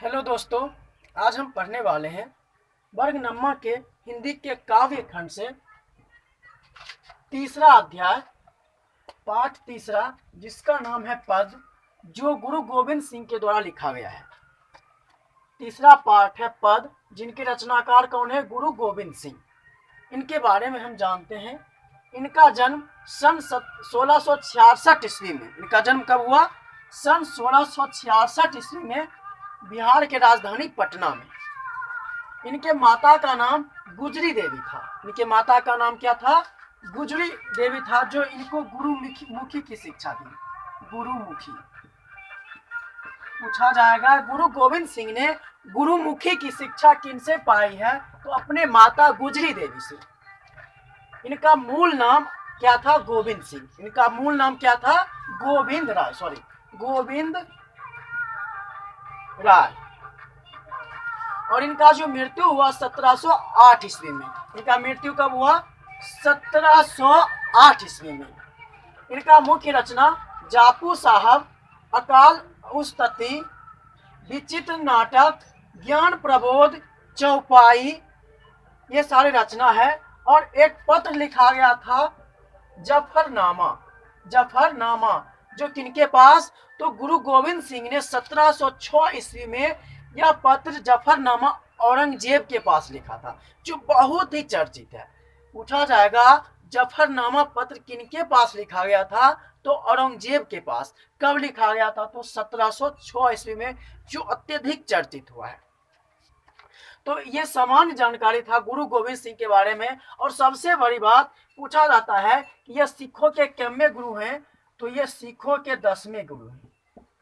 Hello दोस्तों, आज हम पढ़ने वाले हैं वर्ग नम्मा के हिंदी के काव्य खंड से तीसरा अध्याय, पाठ तीसरा, जिसका नाम है पद, जो गुरु गोविंद सिंह के द्वारा लिखा गया है। तीसरा पाठ है पद, जिनके रचनाकार कौन है? गुरु गोविंद सिंह। इनके बारे में हम जानते हैं। इनका जन्म सन 1666 ईस्वी में। इनका जन्म कब हुआ? सन 1666 ईस्वी में, बिहार के राजधानी पटना में। इनके माता का नाम गुजरी देवी था। इनके माता का नाम क्या था? गुजरी देवी था, जो इनको गुरुमुखी की शिक्षा दी। गुरुमुखी पूछा जाएगा, गुरु गोविंद सिंह ने गुरुमुखी की शिक्षा किनसे पाई है? तो अपने माता गुजरी देवी से। इनका मूल नाम क्या था? गोविंद सिंह। इनका मूल नाम क्या था? गोविंद राय। और इनका जो मृत्यु हुआ 1708 ईस्वी में। इनका मृत्यु कब हुआ? 1708 ईस्वी में। इनका मुख्य रचना जापू साहब, अकाल उस्तति, विचित्र नाटक, ज्ञान प्रबोध, चौपाई, ये सारी रचना है। और एक पत्र लिखा गया था, जफरनामा, जो किनके पास? तो गुरु गोविंद सिंह ने 1706 ईस्वी में यह पत्र जफरनामा औरंगजेब के पास लिखा था, जो बहुत ही चर्चित है। पूछा जाएगा, जफरनामा पत्र किनके पास लिखा गया था? तो औरंगजेब के पास। कब लिखा गया था? तो 1706 ईस्वी में, जो अत्यधिक चर्चित हुआ है। तो ये सामान्य जानकारी था गुरु गोविंद सिंह के बारे में। और सबसे बड़ी बात, पूछा जाता है कि ये सिखों के कितने गुरु हैं? तो ये सिखों के 10वें गुरु हैं।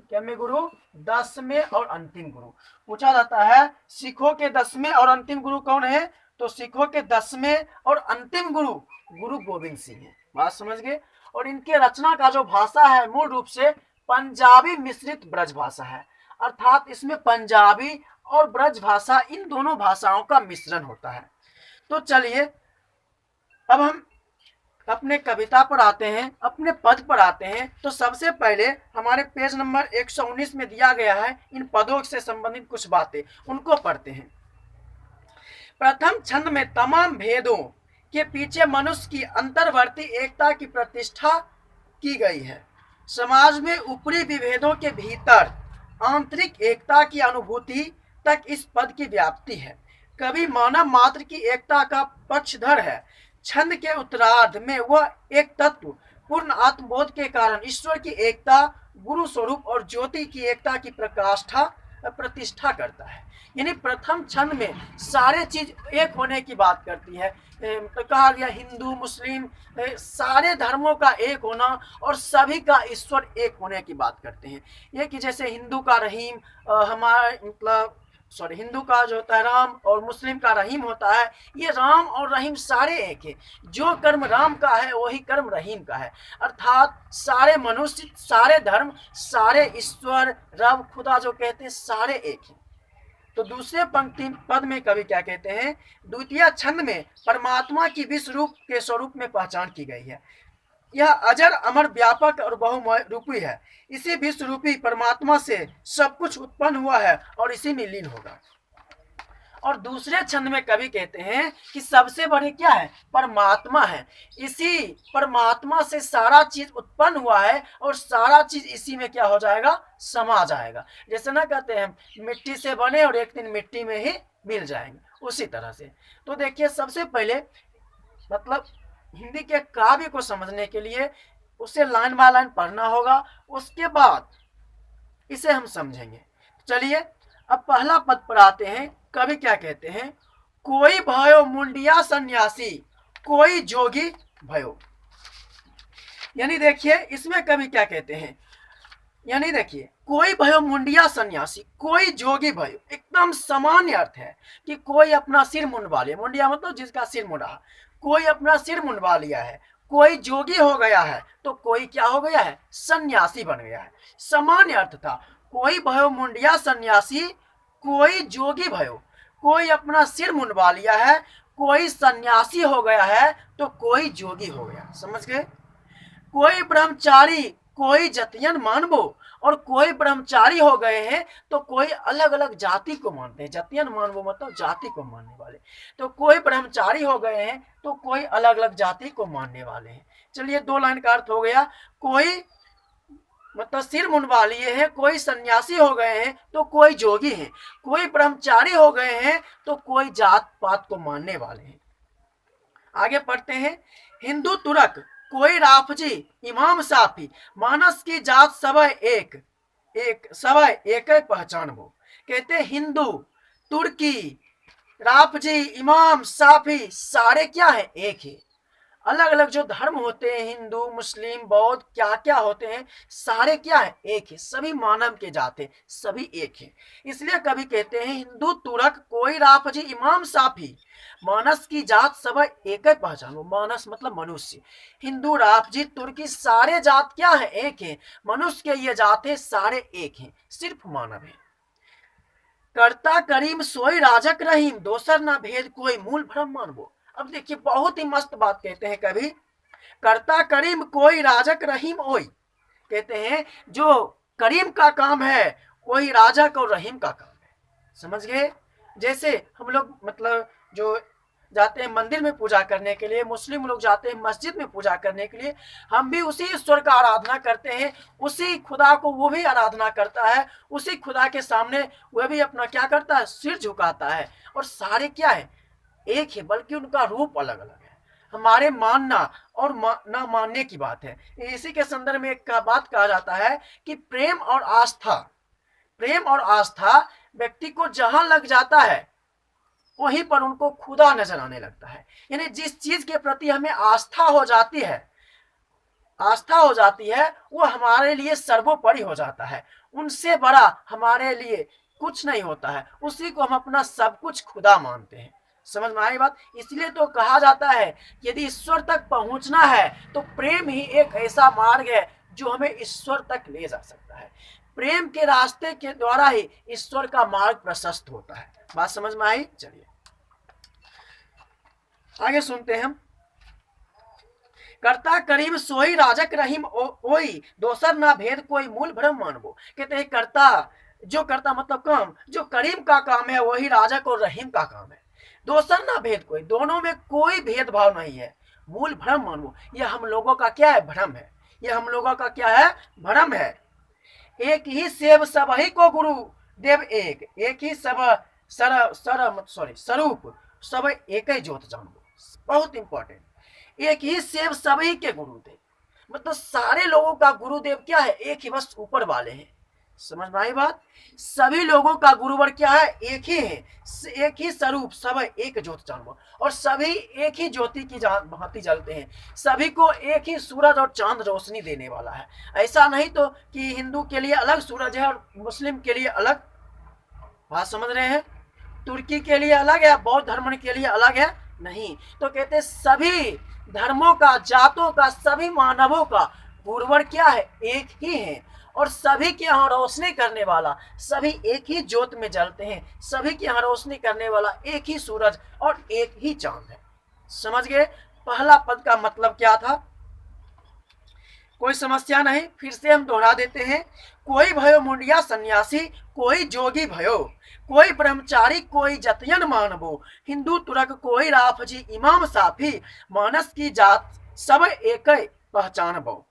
कितने गुरु? 10वें और अंतिम गुरु। पूछा जाता है सिखों के 10वें और अंतिम गुरु कौन है? तो सिखों के 10वें और अंतिम गुरु गुरु गोविंद सिंह है। बात समझ गए? और इनके रचना का जो भाषा है, मूल रूप से पंजाबी मिश्रित ब्रज भाषा है। अर्थात इसमें पंजाबी और ब्रज भाषा, इन दोनों भाषाओं का मिश्रण होता है। तो चलिए अब हम अपने कविता पर आते हैं, अपने पद पर आते हैं। तो सबसे पहले हमारे पेज नंबर 119 में दिया गया है इन पदों से संबंधित कुछ बातें, उनको पढ़ते हैं। प्रथम छंद में तमाम भेदों के पीछे मनुष्य की अंतर्वर्ती एकता की प्रतिष्ठा की गई है। समाज में ऊपरी विभेदों के भीतर आंतरिक एकता की अनुभूति तक इस पद की व्याप्ति है। कवि मानव मात्र की एकता का पक्षधर है। छंद के उत्तरार्ध में वह एक तत्व पूर्ण आत्मबोध के कारण ईश्वर की एकता, गुरु स्वरूप और ज्योति की एकता की प्रतिष्ठा करता है। यानी प्रथम छंद में सारे चीज एक होने की बात करती है। तो कहा गया हिंदू मुस्लिम सारे धर्मों का एक होना और सभी का ईश्वर एक होने की बात करते हैं। ये कि जैसे हिंदू का रहीम, हिंदू का जो होता है राम, और मुस्लिम का रहीम होता है। ये राम और रहीम सारे एक है। जो कर्म राम का है वही कर्म रहीम का है। अर्थात सारे मनुष्य, सारे धर्म, सारे ईश्वर, रब, खुदा जो कहते हैं, सारे एक हैं। तो दूसरे पंक्ति पद में कवि क्या कहते हैं? द्वितीय छंद में परमात्मा की विश्व रूप के स्वरूप में पहचान की गई है। यह अजर अमर व्यापक और बहुरूपी है। इसी विश्व रूपी परमात्मा से सब कुछ उत्पन्न हुआ है और इसी में लीन होगा। और दूसरे छंद में कवि कहते हैं कि सबसे बड़े क्या है? परमात्मा है। इसी परमात्मा से सारा चीज उत्पन्न हुआ है और सारा चीज इसी में क्या हो जाएगा? समा जाएगा। जैसे ना कहते हैं मिट्टी से बने और एक दिन मिट्टी में ही मिल जाएंगे, उसी तरह से। तो देखिए, सबसे पहले मतलब हिंदी के काव्य को समझने के लिए उसे लाइन बाय लाइन पढ़ना होगा, उसके बाद इसे हम समझेंगे। चलिए अब पहला पद पर आते हैं। कवि क्या कहते हैं? कोई भयो मुंडिया सन्यासी, कोई जोगी भयो। यानी देखिए इसमें कवि क्या कहते हैं, यानी देखिए कोई भयो मुंडिया सन्यासी, कोई जोगी भयो, एकदम सामान्य अर्थ है कि कोई अपना सिर मुंडवा लिया। मुंडिया मतलब जिसका सिर मुंडा। कोई अपना सिर मुंडवा लिया है, कोई जोगी हो गया है, तो कोई क्या हो गया है? सन्यासी बन गया है। सामान्य अर्थ था कोई भयो मुंडिया सन्यासी, कोई जोगी भयो। कोई अपना सिर मुंडवा लिया है, कोई सन्यासी हो गया है, तो कोई जोगी हो गया। समझ गए? कोई ब्रह्मचारी कोई जतियन मानबो, और कोई ब्रह्मचारी हो गए हैं तो कोई अलग अलग जाति को मानते हैं। जतियन मानबो मतलब जाति को मानने वाले, तो कोई ब्रह्मचारी हो गए हैं तो कोई अलग अलग जाति को मानने वाले हैं। चलिए, 2 लाइन का अर्थ हो गया। कोई मतलब सिर मुंडवा लिए हैं, कोई सन्यासी हो गए हैं तो कोई जोगी हैं, कोई ब्रह्मचारी हो गए हैं तो कोई जात पात को मानने वाले हैं। आगे पढ़ते हैं। हिंदू तुरक कोई राफजी इमाम साफी, मानस की जात सब एक, एक सब एक पहचान वो। कहते हिंदू, तुर्की, राफजी, इमाम, साफी, सारे क्या है? एक ही। अलग अलग जो धर्म होते हैं, हिंदू, मुस्लिम, बौद्ध, क्या क्या होते हैं, सारे क्या है? एक है। सभी मानव के जाते, सभी एक है। इसलिए कभी कहते हैं हिंदू तुरक कोई राफजी इमाम साफी, मानस की जात सब एक पहचानो। मानस मतलब मनुष्य। हिंदू, राफजी, तुर्की, सारे जात क्या है? एक है। मनुष्य के ये जाते सारे एक हैं, सिर्फ मानव है। कर्ता करीम सोई राजक रहीम, दोसर ना भेद कोई मूल भ्रम मानबो। अब देखिए, बहुत ही मस्त बात कहते हैं कवि। कर्ता करीम कोई राजक रहीम ओई, कहते हैं जो करीम का काम है वही राजक और रहीम का काम है। समझ गए? जैसे हम लोग मतलब जो जाते हैं मंदिर में पूजा करने के लिए, मुस्लिम लोग जाते हैं मस्जिद में पूजा करने के लिए, हम भी उसी ईश्वर का आराधना करते हैं, उसी खुदा को वो भी आराधना करता है, उसी खुदा के सामने वह भी अपना क्या करता है? सिर झुकाता है। और सारे क्या है? एक है, बल्कि उनका रूप अलग अलग है। हमारे मानना और ना मानने की बात है। इसी के संदर्भ में एक बात कहा जाता है कि प्रेम और आस्था, प्रेम और आस्था व्यक्ति को जहां लग जाता है वहीं पर उनको खुदा नजर आने लगता है। यानी जिस चीज के प्रति हमें आस्था हो जाती है, आस्था हो जाती है, वो हमारे लिए सर्वोपरि हो जाता है। उनसे बड़ा हमारे लिए कुछ नहीं होता है, उसी को हम अपना सब कुछ खुदा मानते हैं। समझ में आई बात? इसलिए तो कहा जाता है यदि ईश्वर तक पहुंचना है तो प्रेम ही एक ऐसा मार्ग है जो हमें ईश्वर तक ले जा सकता है। प्रेम के रास्ते के द्वारा ही ईश्वर का मार्ग प्रशस्त होता है। बात समझ में आई? चलिए आगे सुनते हैं हम। कर्ता करीम सोई राजक रहीम ओई, दोसर ना भेद कोई मूल भ्रम मानबो। कहते हैं कर्ता, जो कर्ता मतलब काम, जो करीम का काम है वही राजक और रहीम का काम है। दोसर ना भेद कोई, दोनों में कोई भेदभाव नहीं है। मूल भ्रम मानबो, यह हम लोगों का क्या है? भ्रम है। यह हम लोगों का क्या है? भ्रम है। एक ही सेव सब ही को गुरु देव एक, एक ही सब स्वरूप सब एक ही ज्योत जानबो। बहुत इंपॉर्टेंट। एक ही सेव सभी के गुरुदेव, मतलब सारे लोगों का गुरुदेव क्या है? एक ही, बस ऊपर वाले हैं। समझ में आई बात? सभी लोगों का गुरुवर क्या है? एक ही है, एक ही स्वरूप सब एक ज्योत जानबो। और सभी एक ही ज्योति की भांति जलते हैं। सभी को एक ही सूरज और चांद रोशनी देने वाला है। ऐसा नहीं तो कि हिंदू के लिए अलग सूरज है और मुस्लिम के लिए अलग। बात समझ रहे हैं? तुर्की के लिए अलग है, बौद्ध धर्म के लिए अलग है, नहीं। तो कहते सभी धर्मों का, जातों का, सभी मानवों का गुरुवर क्या है? एक ही है। और सभी के यहाँ रोशनी करने वाला, सभी एक ही ज्योत में जलते हैं। सभी के यहाँ रोशनी करने वाला एक ही सूरज और एक ही चांद है। समझ गए? पहला पद का मतलब क्या था? कोई समस्या नहीं, फिर से हम दोहरा देते हैं। कोई भयो मुंडिया सन्यासी, कोई जोगी भयो, कोई ब्रह्मचारी, कोई जतियन मानबो, हिंदू तुरक कोई राफजी इमाम साफी, मानस की जात सब एक पहचान बो।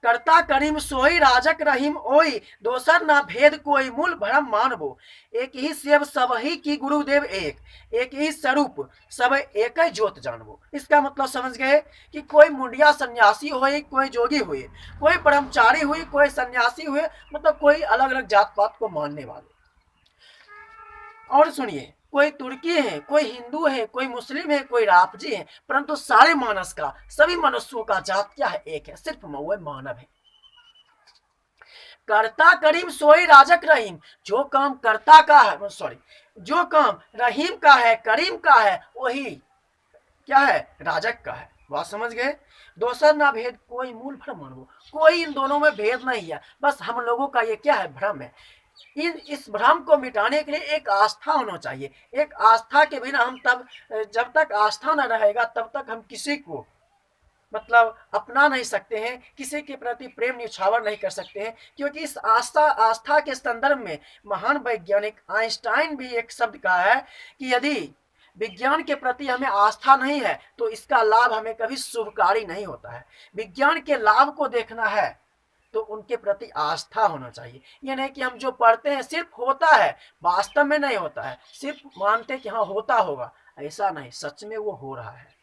कर्ता करीम सोई राजक रहीम ओई, दोसर ना भेद कोई मूल भ्रम मानबो। एक ही सेव सब ही की गुरुदेव एक, एक ही स्वरूप सब एक ही ज्योत जानबो। इसका मतलब समझ गए कि कोई मुंडिया सन्यासी हुए, कोई जोगी हुए, कोई ब्रह्मचारी हुई, कोई सन्यासी हुए, मतलब कोई अलग अलग जात पात को मानने वाले। और सुनिए, कोई तुर्की है, कोई हिंदू है, कोई मुस्लिम है, कोई राफजी है, परंतु सारे मानस का, सभी मनुष्यों का जात क्या है? एक है, सिर्फ वह मानव है। कर्ता करीम सोई राजक रहीम, जो काम कर्ता का है, सॉरी, जो काम रहीम का है, करीम का है, वही क्या है? राजक का है। बात समझ गए? दोसर ना भेद कोई मूल भ्रम मानबो, कोई इन दोनों में भेद नहीं है, बस हम लोगों का ये क्या है? भ्रम है। इस भ्रम को मिटाने के लिए एक आस्था होना चाहिए। एक आस्था के बिना हम तब, जब तक आस्था न रहेगा तब तक हम किसी को मतलब अपना नहीं सकते हैं, किसी के प्रति प्रेम न्यौछावर नहीं कर सकते हैं, क्योंकि इस आस्था के संदर्भ में महान वैज्ञानिक आइंस्टाइन भी एक शब्द कहा है कि यदि विज्ञान के प्रति हमें आस्था नहीं है तो इसका लाभ हमें कभी शुभकारी नहीं होता है। विज्ञान के लाभ को देखना है तो उनके प्रति आस्था होना चाहिए। ये नहीं कि हम जो पढ़ते हैं सिर्फ होता है, वास्तव में नहीं होता है, सिर्फ मानते कि हाँ होता होगा, ऐसा नहीं, सच में वो हो रहा है।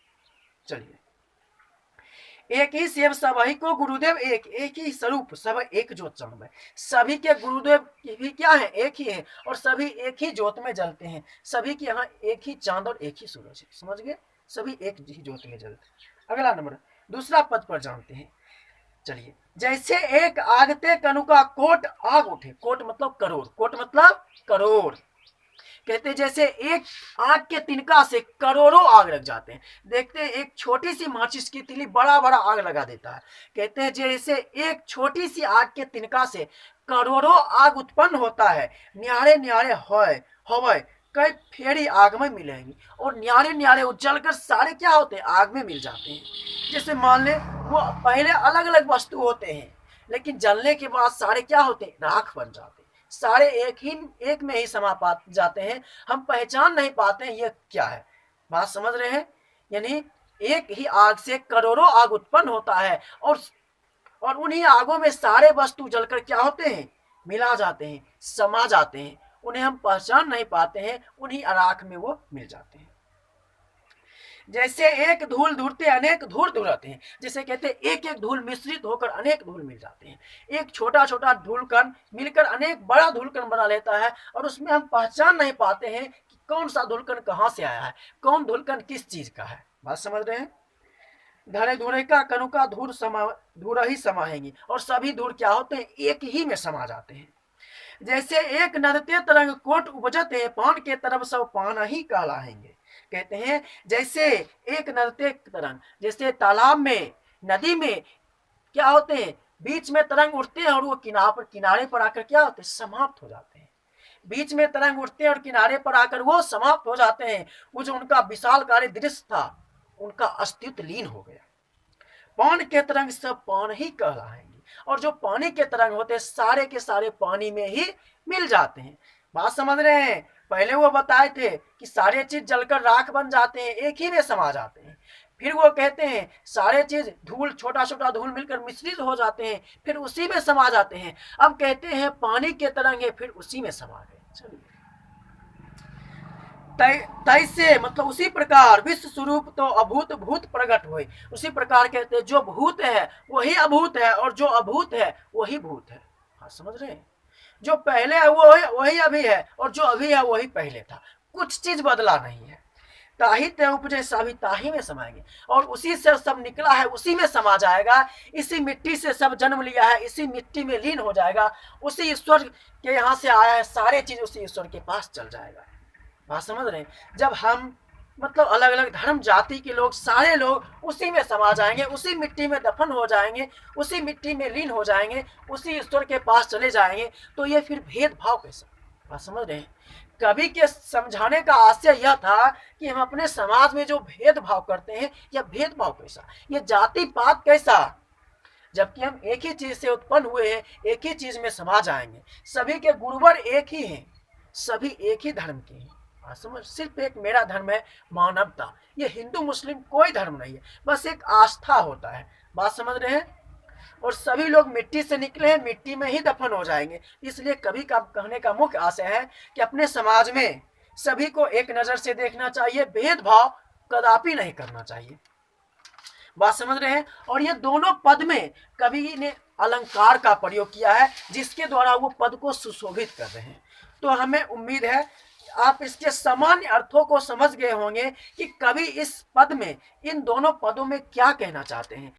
चलिए, एक ही सेव सबही को गुरुदेव एक, एक ही स्वरूप सब एक ज्योत चमय। सभी के गुरुदेव भी क्या है? एक ही है, और सभी एक ही ज्योत में जलते हैं। सभी के यहाँ एक ही चांद और एक ही सूरज है, समझ गए? सभी एक ही ज्योत में जलते हैं। अगला नंबर, दूसरा पद पर जानते हैं। चलिए, जैसे एक आगते कनु का कोट आग उठे। कोट मतलब करोड़, कोट मतलब करोड़। कहते जैसे एक आग के तिनका से करोड़ों आग लग जाते हैं। देखते हैं एक छोटी सी माचिस की तीली बड़ा बड़ा आग लगा देता है। कहते हैं जैसे एक छोटी सी आग के तिनका से करोड़ों आग उत्पन्न होता है। न्यारे न्यारे हवय कई फेरी आग में मिलेंगी, और न्यारे न्यारे उजल कर सारे क्या होते हैं? आग में मिल जाते हैं। जैसे मान ले वो पहले अलग अलग वस्तु होते हैं, लेकिन जलने के बाद सारे क्या होते हैं? राख बन जाते हैं। सारे एक में ही समा जाते हैं। हम पहचान नहीं पाते हैं ये क्या है। बात समझ रहे हैं? यानी एक ही आग से करोड़ों आग उत्पन्न होता है, और उन्हीं आगों में सारे वस्तु जलकर क्या होते हैं? मिला जाते हैं, समा जाते हैं। उन्हें हम पहचान नहीं पाते हैं, उन्हीं राख में वो मिल जाते हैं। जैसे एक धूल धुरते अनेक धूल धुरते हैं। जैसे कहते हैं एक एक धूल मिश्रित होकर अनेक धूल मिल जाते हैं। एक छोटा छोटा धूलकण मिलकर अनेक बड़ा धूलकण बना लेता है, और उसमें हम पहचान नहीं पाते हैं कि कौन सा धूलकण कहाँ से आया है, कौन धूलकण किस चीज का है। बात समझ रहे हैं? धरे धुरे का कनु का धूर ही समाएंगी, और सभी धूल क्या होते हैं? एक ही में समा जाते हैं। जैसे एक नदते तरंग कोट उपजते, पान के तरफ सब पान ही कहलाएंगे। कहते हैं जैसे एक नदते तरंग, जैसे तालाब में, नदी में क्या होते हैं? बीच में तरंग उठते हैं, और वो किनारे पर आकर क्या होते हैं? समाप्त हो जाते हैं। बीच में तरंग उठते हैं और किनारे पर आकर वो समाप्त हो जाते हैं। वो जो उनका विशालकारी दृश्य था, उनका अस्तित्व लीन हो गया। पान के तरंग सब पान ही कहलाएंगे, और जो पानी के तरंग होते हैं सारे के सारे पानी में ही मिल जाते हैं। बात समझ रहे हैं? पहले वो बताए थे कि सारे चीज जलकर राख बन जाते हैं, एक ही में समा जाते हैं। फिर वो कहते हैं सारे चीज धूल, छोटा छोटा धूल मिलकर मिश्रित हो जाते हैं, फिर उसी में समा जाते हैं। अब कहते हैं पानी के तरंग है, फिर उसी में समा गए। चलिए, तैसे मतलब उसी प्रकार विश्व स्वरूप तो अभूत भूत प्रकट हुए। उसी प्रकार कहते हैं जो भूत है वही अभूत है, और जो अभूत है वही भूत है। हाँ, समझ रहे हैं? जो पहले है वो वही अभी है, और जो अभी है वही पहले था। कुछ चीज बदला नहीं है। ताही तय उपजे सभी ताही में समाएंगे, और उसी से सब निकला है उसी में समा जाएगा। इसी मिट्टी से सब जन्म लिया है, इसी मिट्टी में लीन हो जाएगा। उसी ईश्वर के यहाँ से आया है, सारे चीज उसी ईश्वर के पास चल जाएगा। बात समझ रहे हैं? जब हम मतलब अलग अलग धर्म जाति के लोग, सारे लोग उसी में समा जाएंगे, उसी मिट्टी में दफन हो जाएंगे, उसी मिट्टी में लीन हो जाएंगे, उसी ईश्वर के पास चले जाएंगे, तो ये फिर भेदभाव कैसा? बात समझ रहे हैं? कवि के समझाने का आशय यह था कि हम अपने समाज में जो भेदभाव करते हैं, यह भेदभाव कैसा, यह जाति पात कैसा, जबकि हम एक ही चीज से उत्पन्न हुए हैं, एक ही चीज में समा जाएंगे। सभी के गुरुवर एक ही हैं, सभी एक ही धर्म के हैं। समझ? सिर्फ एक मेरा धर्म है मानवता। ये हिंदू मुस्लिम कोई धर्म नहीं है, बस एक आस्था होता है। बात समझ रहे हैं? और सभी लोग मिट्टी से निकले हैं, मिट्टी में ही दफन हो जाएंगे। इसलिए कवि का कहने का मुख्य आशय है कि अपने समाज में सभी को एक नजर से देखना चाहिए, भेदभाव कदापि नहीं करना चाहिए। बात समझ रहे हैं? और ये दोनों पद में कवि ने अलंकार का प्रयोग किया है, जिसके द्वारा वो पद को सुशोभित कर रहे हैं। तो हमें उम्मीद है आप इसके सामान्य अर्थों को समझ गए होंगे कि कवि इस पद में, इन दोनों पदों में क्या कहना चाहते हैं।